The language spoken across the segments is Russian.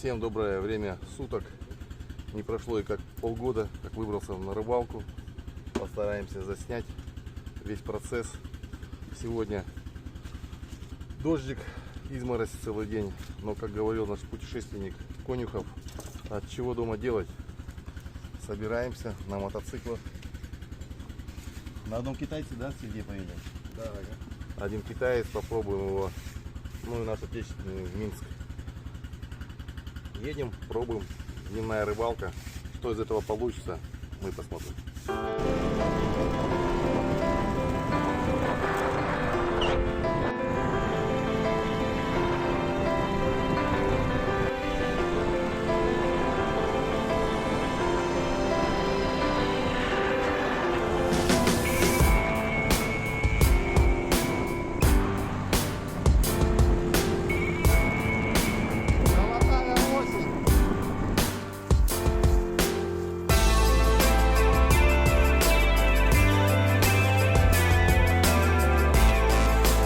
Всем доброе время суток. Не прошло и как полгода, как выбрался на рыбалку. Постараемся заснять весь процесс. Сегодня дождик, изморозь целый день. Но, как говорил наш путешественник Конюхов, от чего дома делать? Собираемся на мотоциклах. На одном китайце, да, Сергей, поедем? Да, ага. Один китаец, попробуем его. Ну и наш отечественный в Минск. Едем, пробуем. Дневная рыбалка. Что из этого получится, мы посмотрим.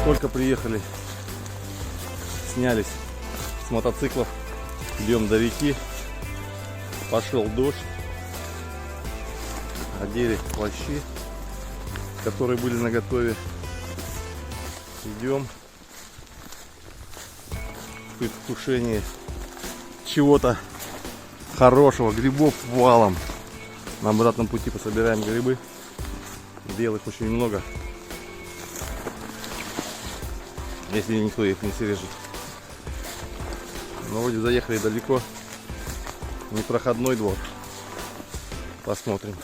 Только приехали, снялись с мотоциклов, идем до реки, пошел дождь, одели плащи, которые были наготове, идем в предвкушении чего-то хорошего, грибов валом. На обратном пути пособираем грибы, белых очень много. Если никто их не срежет. Но вроде заехали далеко. Непроходной двор. Посмотрим.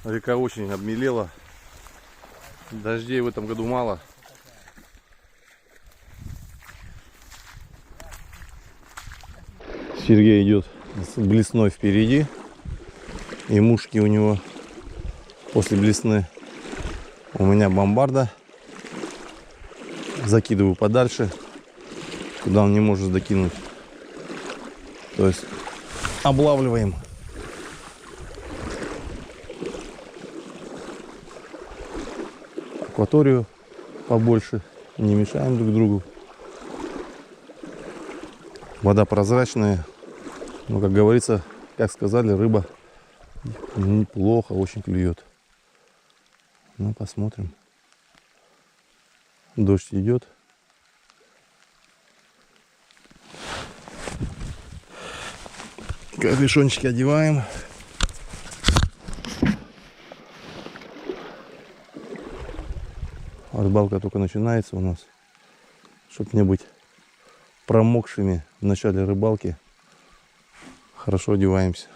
Река очень обмелела. Дождей в этом году мало. Сергей идет с блесной впереди. И мушки у него после блесны. У меня бомбарда. Закидываю подальше, куда он не может докинуть. То есть облавливаем. Акваторию побольше, не мешаем друг другу. Вода прозрачная, но, как говорится, как сказали, рыба неплохо, очень клюет. Ну, посмотрим. Дождь идет. Капюшончики одеваем. Рыбалка только начинается у нас. Чтобы не быть промокшими в начале рыбалки, хорошо одеваемся.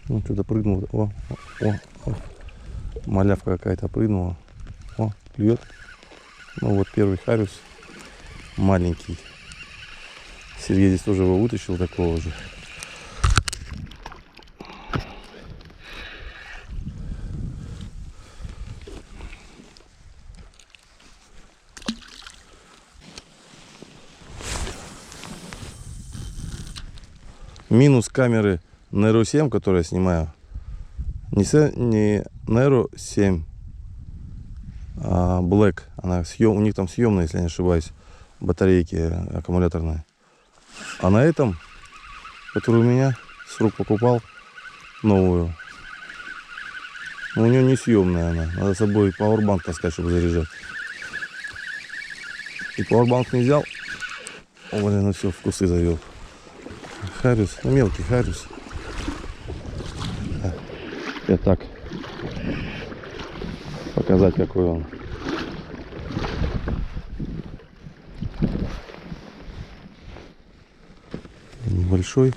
Ну, что-то прыгнул. О. Малявка какая-то прыгнула. О, клюет. Ну вот первый хариус. Маленький. Сергей здесь тоже его вытащил, такого же. Минус камеры Nero 7, которую я снимаю. Не Nero 7, а Black. У них там съемная, если я не ошибаюсь, батарейки аккумуляторные. А на этом, который у меня с рук покупал, новую, у нее не съемная она. Надо с собой пауэрбанк таскать, чтобы заряжать. И пауэрбанк не взял. О, блин, ну все, в кусы завел. Хариус, ну мелкий хариус. Я так показать, какой он. Небольшой.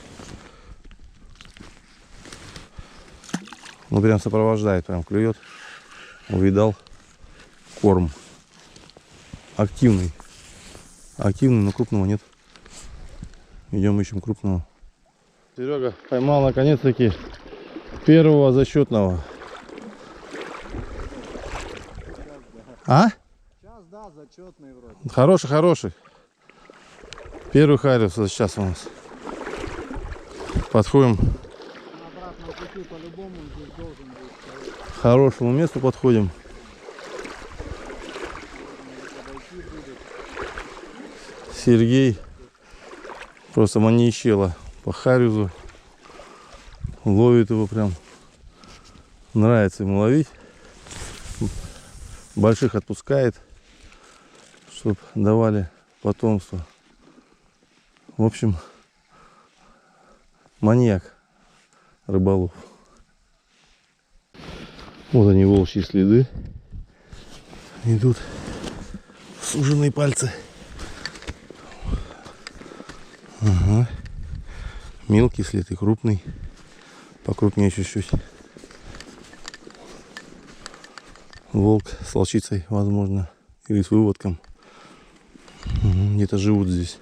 Ну прям сопровождает, прям клюет. Увидал корм. Активный. Активный, но крупного нет. Идем ищем крупного. Серега поймал наконец-таки первого зачетного. А? Сейчас, да, зачетный вроде. Хороший, хороший. Первый хариус сейчас у нас. Подходим. На обратном пути по-любому здесь должен быть. К хорошему месту подходим. Сергей просто маньячело по харюзу. Ловит его прям. Нравится ему ловить. Больших отпускает, чтобы давали потомство. В общем, маньяк рыболов. Вот они, волчьи следы. Идут суженные пальцы. Ага. Мелкий след и крупный. Покрупнее чуть-чуть. Волк с волчицей, возможно. Или с выводком. Где-то живут здесь.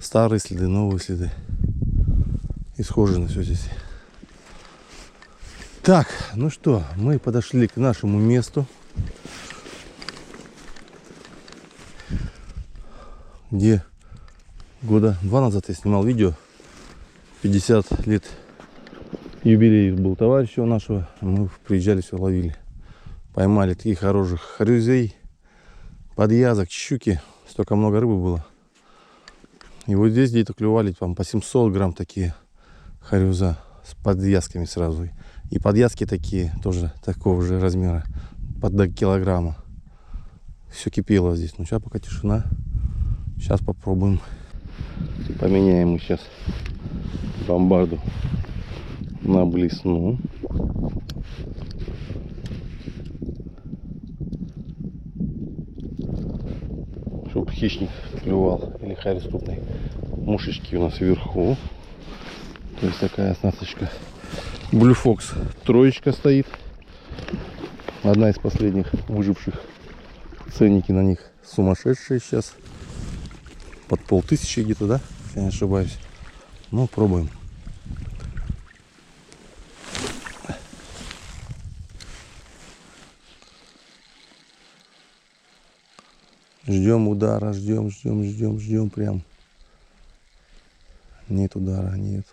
Старые следы, новые следы. И схожено все здесь. Так, ну что, мы подошли к нашему месту, где года 2 назад я снимал видео. 50 лет юбилей был товарища у нашего. Мы приезжали, все ловили. Поймали таких хороших харюзей, подъязок, щуки. Столько много рыбы было. И вот здесь где-то клювали там, по 700 грамм такие харюза с подвязками сразу. И подвязки такие тоже такого же размера, до килограмма. Все кипело здесь. Ну сейчас пока тишина. Сейчас попробуем. Поменяем мы сейчас бомбарду на блесну. Чтобы хищник клювал или харюз крупный. Мушечки у нас вверху. То есть такая оснасточка. Blue Fox троечка стоит. Одна из последних выживших. Ценники на них сумасшедшие сейчас. Под 1500 где-то, да? Если я не ошибаюсь. Ну, пробуем. Ждем удара, ждем прям. Нет удара, нет.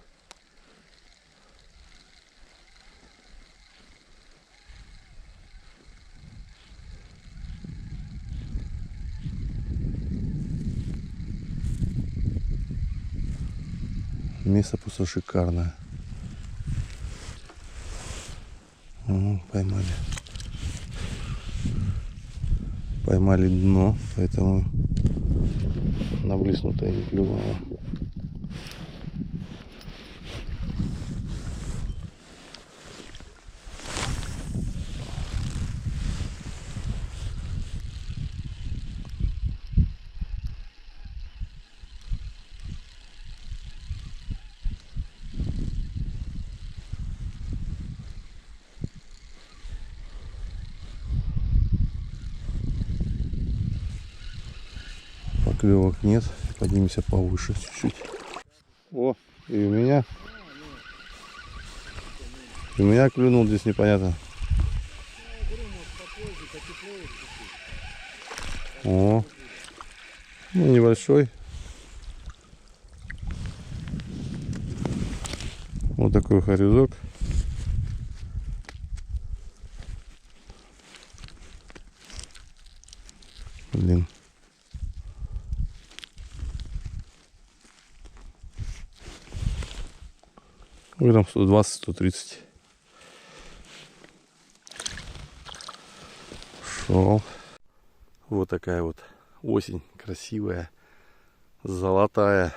Место просто шикарное. Поймали. Поймали дно, поэтому на блеснутое не клювало. Поклевок нет, поднимемся повыше чуть-чуть. О, и у меня клюнул здесь непонятно. О, ну, небольшой. Вот такой харюзок. Блин. Грамм 120-130. Шел. Вот такая вот осень красивая, золотая.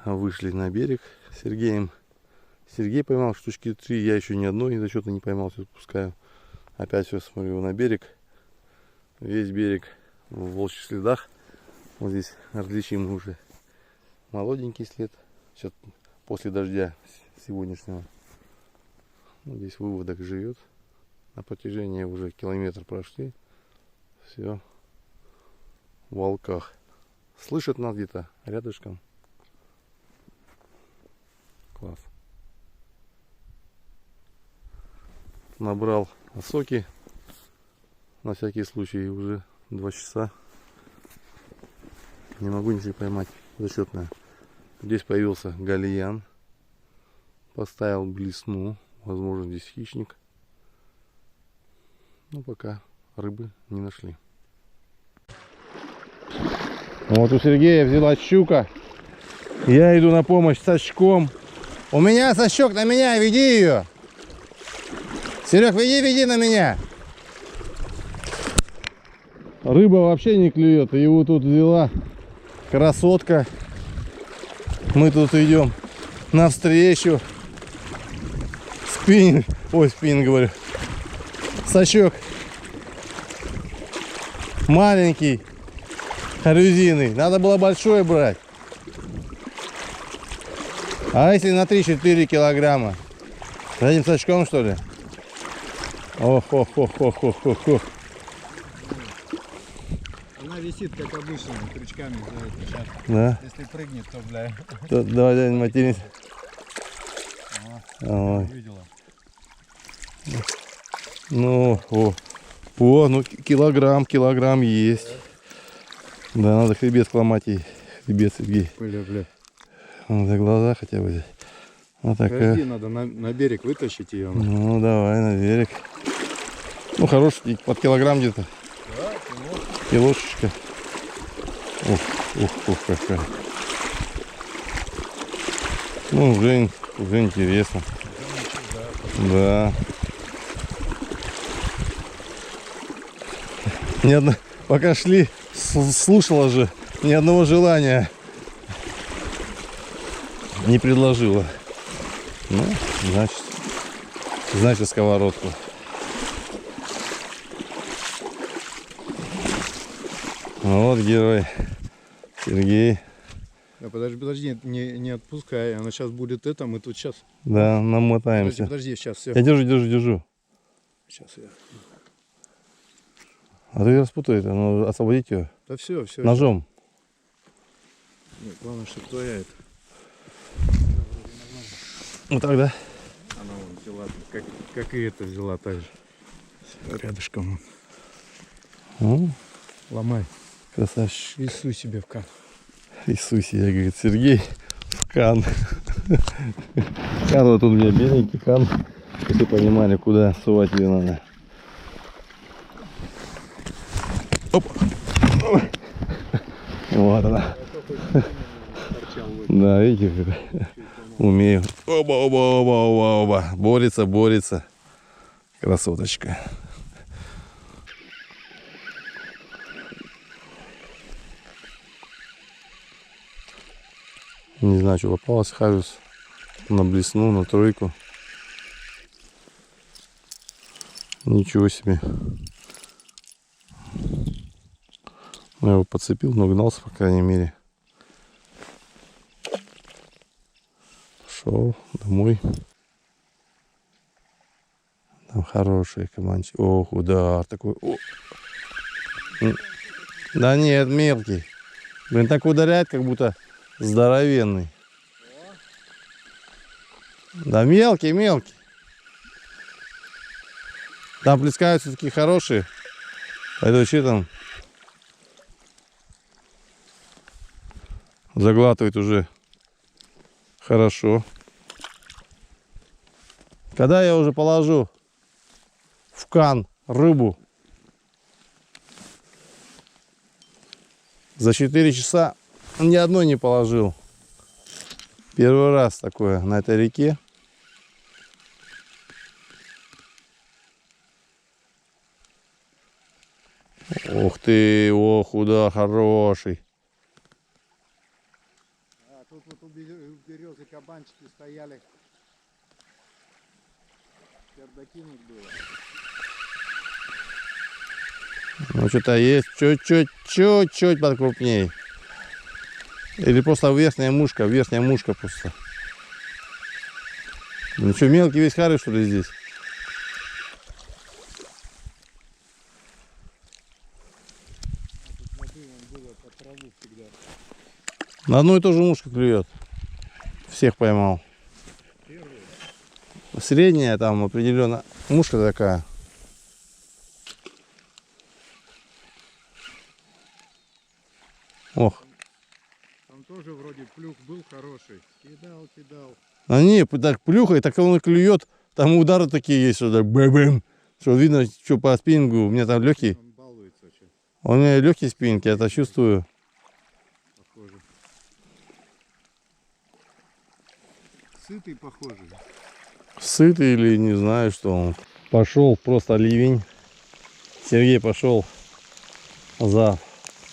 Вышли на берег с Сергеем. Сергей поймал штучки 3, я еще ни одной до чего-то не поймал, все отпускаю. Опять все смотрю на берег. Весь берег в волчьих следах. Вот здесь различим уже молоденький след. Сейчас после дождя сегодняшнего. Вот здесь выводок живет. На протяжении уже километр прошли. Все в волках. Слышат нас где-то рядышком. Класс. Набрал соки на всякий случай. Уже 2 часа. Не могу ничего поймать зачетное. Здесь появился гальян. Поставил блесну. Возможно, здесь хищник. Но пока рыбы не нашли. Вот у Сергея взяла щука. Я иду на помощь с очком. У меня сачок, на меня, веди ее. Серег, веди на меня. Рыба вообще не клюет. Его тут взяла красотка. Мы тут идем навстречу. Спиннинг. Ой, спиннинг говорю. Сачок. Маленький. Корзины. Надо было большой брать. А если на 3-4 килограмма? С этим сачком, что ли? Ох. Она висит, как обычно, крючками за это. Сейчас, Да? если прыгнет, то, бля. Давай, дядя, матерись. Ой. Увидела. Ну, ну килограмм есть. Да, надо хребет ломать ей. Хребет, Сергей. Бля. Надо глаза хотя бы взять. Вот такая. Подожди, надо на берег вытащить ее. Ну, давай на берег. Ну, хороший, под килограмм где-то. Да, Килошечка. Ух, какая. Ну, уже интересно. Да. Пока шли, слушала же, ни одного желания не предложила. Ну, значит сковородку. Вот герой Сергей. Да, подожди, не отпускай. Она сейчас будет это, мы тут сейчас. Да, намотаемся. Подожди, сейчас все. Я держу. Сейчас я. А ты распутай это, ну освободить ее. Да все. Ножом. Нет, главное, что твоя это. Вот так, да? Она вон взяла, как и это взяла так же. Рядышком. Ну, Ломай. красавчик. И суй себе в кан. Иисусе, я, говорит, Сергей в кан. Кан вот тут у меня беленький кан. Чтобы вы понимали, куда сувать ее надо. Оп. Вот она. Да, видите, как умею. Оба. Борется. Красоточка. Не знаю, что попалось. Хариус на блесну, на тройку. Ничего себе. Я его подцепил, но гнался, по крайней мере. Пошел домой. Там хороший кабанчик. Ох, удар такой. О. Да нет, мелкий. Блин, так ударяет, как будто здоровенный. Да мелкий. Там плескаются такие хорошие. Это вообще там заглатывает уже хорошо. Когда я уже положу в кан рыбу за 4 часа, ни одной не положил. Первый раз такое на этой реке. Ух ты, ох, да, хороший. А тут вот у березы кабанчики стояли. Докинуть было. Ну что-то есть чуть-чуть подкрупней. Или просто верхняя мушка просто. Ну что, мелкий весь харый, что ли, здесь? На одну и ту же мушку клюет. Всех поймал. Средняя там определенно. Мушка такая. Ох. Там тоже вроде плюх был хороший. Кидал. А не, так плюхает, так он и клюет. Там удары такие есть, что так бэм. Что видно, что по спиннингу. У меня там легкий. Он балуется. У меня легкий спиннинг, я это чувствую. Сытый похожий. Сытый или не знаю, что он. Пошел просто ливень. Сергей пошел за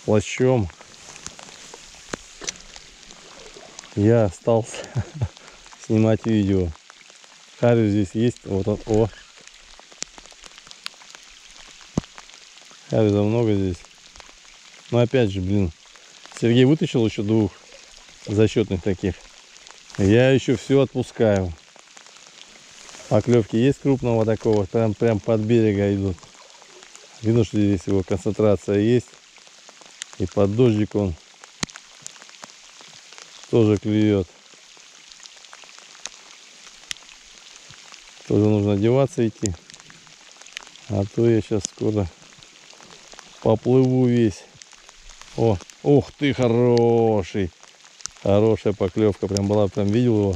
плащом. Я остался снимать видео. Харю здесь есть. Вот он. О. Харю много здесь. Но опять же, блин. Сергей вытащил еще двух зачетных таких. Я еще все отпускаю. Поклевки есть крупного такого. Прям под берега идут. Видно, что здесь его концентрация есть. И под дождик он тоже клюет. Тоже нужно одеваться идти. А то я сейчас скоро поплыву весь. О, ух ты, хороший. Хорошая поклевка. Прям была, прям видел его.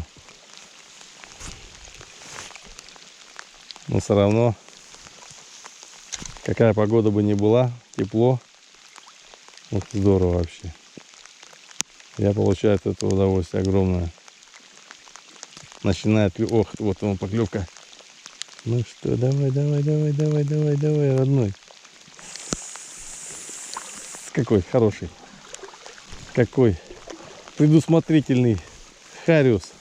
Но все равно, какая погода бы ни была, тепло. Вот здорово вообще. Я получаю от этого удовольствие огромное. Начинает, ох, вот он поклевка. Ну что, давай, родной. Какой хороший. Какой предусмотрительный хариус.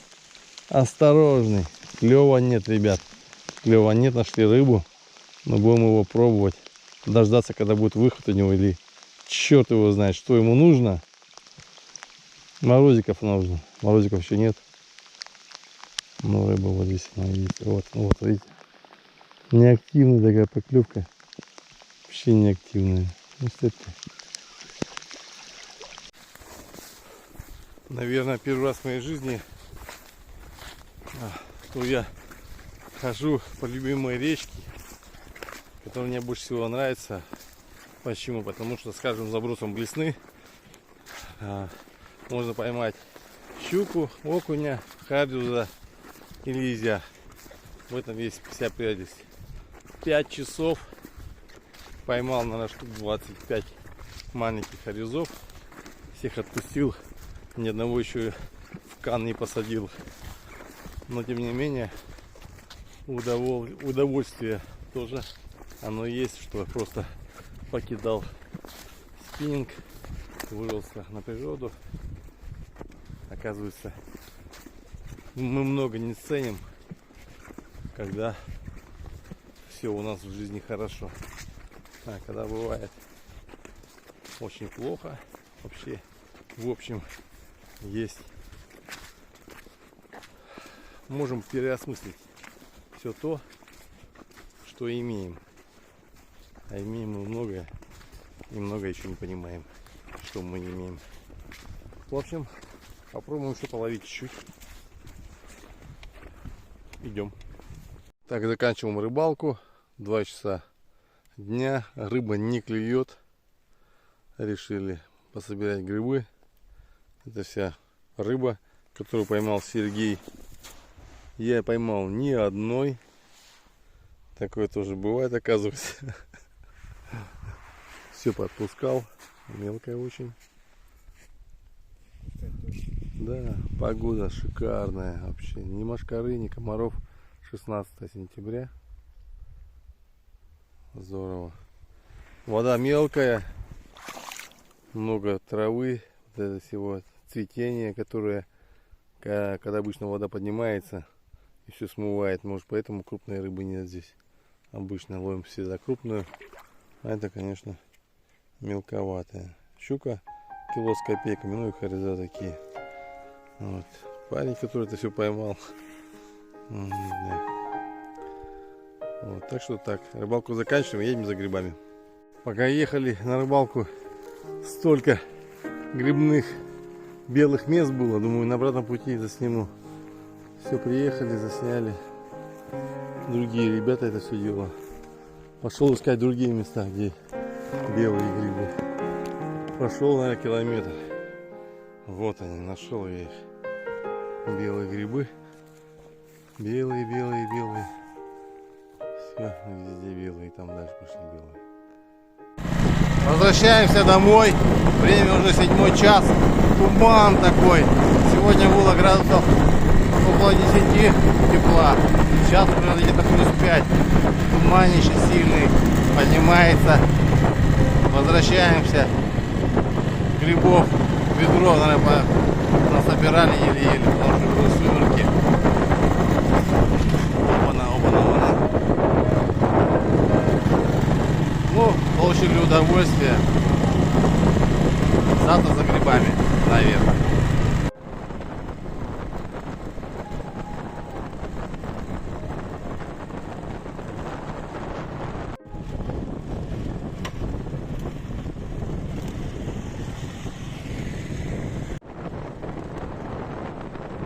Осторожный. Клёва нет, ребят. Клёва нет, нашли рыбу. Но будем его пробовать. Дождаться, когда будет выход у него. Или черт его знает, что ему нужно. Морозиков нужно. Морозиков еще нет. Но рыба вот здесь она есть. Вот, видите. Неактивная такая поклевка. Вообще неактивная. Ну что это? Наверное, первый раз в моей жизни, что я хожу по любимой речке, которая мне больше всего нравится. Почему? Потому что с каждым забросом блесны можно поймать щуку, окуня, хариуса и лизя. В этом есть вся прелесть. 5 часов поймал, наверное, штук 25 маленьких хариусов. Всех отпустил. Ни одного еще в кан не посадил. Но тем не менее удовольствие тоже оно есть, что просто покидал спиннинг, вырвался на природу. Оказывается, мы много не ценим, когда все у нас в жизни хорошо. А когда бывает очень плохо, вообще, в общем, есть, можем переосмыслить все то, что имеем. А имеем мы многое, и много еще не понимаем, что мы имеем. В общем, попробуем еще половить чуть-чуть. Идем. Так, заканчиваем рыбалку. 2 часа дня. Рыба не клюет. Решили пособирать грибы. Это вся рыба, которую поймал Сергей. Я поймал ни одной. Такое тоже бывает, оказывается. Все подпускал. Мелкая очень. Да, погода шикарная вообще. Ни мошкары, ни комаров. 16 сентября. Здорово. Вода мелкая. Много травы. Вот это всего цветения, которое, когда обычно вода поднимается и все смывает. Может, поэтому крупной рыбы нет здесь. Обычно ловим всегда крупную. А это, конечно, мелковатая. Щука кило с копейками. Ну и хариза такие. Вот. Парень, который это все поймал. Вот, так что так. Рыбалку заканчиваем, едем за грибами. Пока ехали на рыбалку, столько грибных белых мест было. Думаю, на обратном пути засниму. Все, приехали, засняли. Другие ребята это все дело. Пошел искать другие места, где белые грибы. Прошел, наверное, километр. Вот они, нашел я их. Белые грибы. Белые, белые, белые. Все, везде белые, там дальше пошли белые. Возвращаемся домой. Время уже 7 час. Туман такой. Сегодня было градусов около 10 тепла. Сейчас уже где-то плюс 5. Туманище сильный, поднимается. Возвращаемся. Грибов ведро, наверное, насобирали еле-еле, потому что были сумерки. Опана. Ну, получили удовольствие. Завтра за грибами наверх.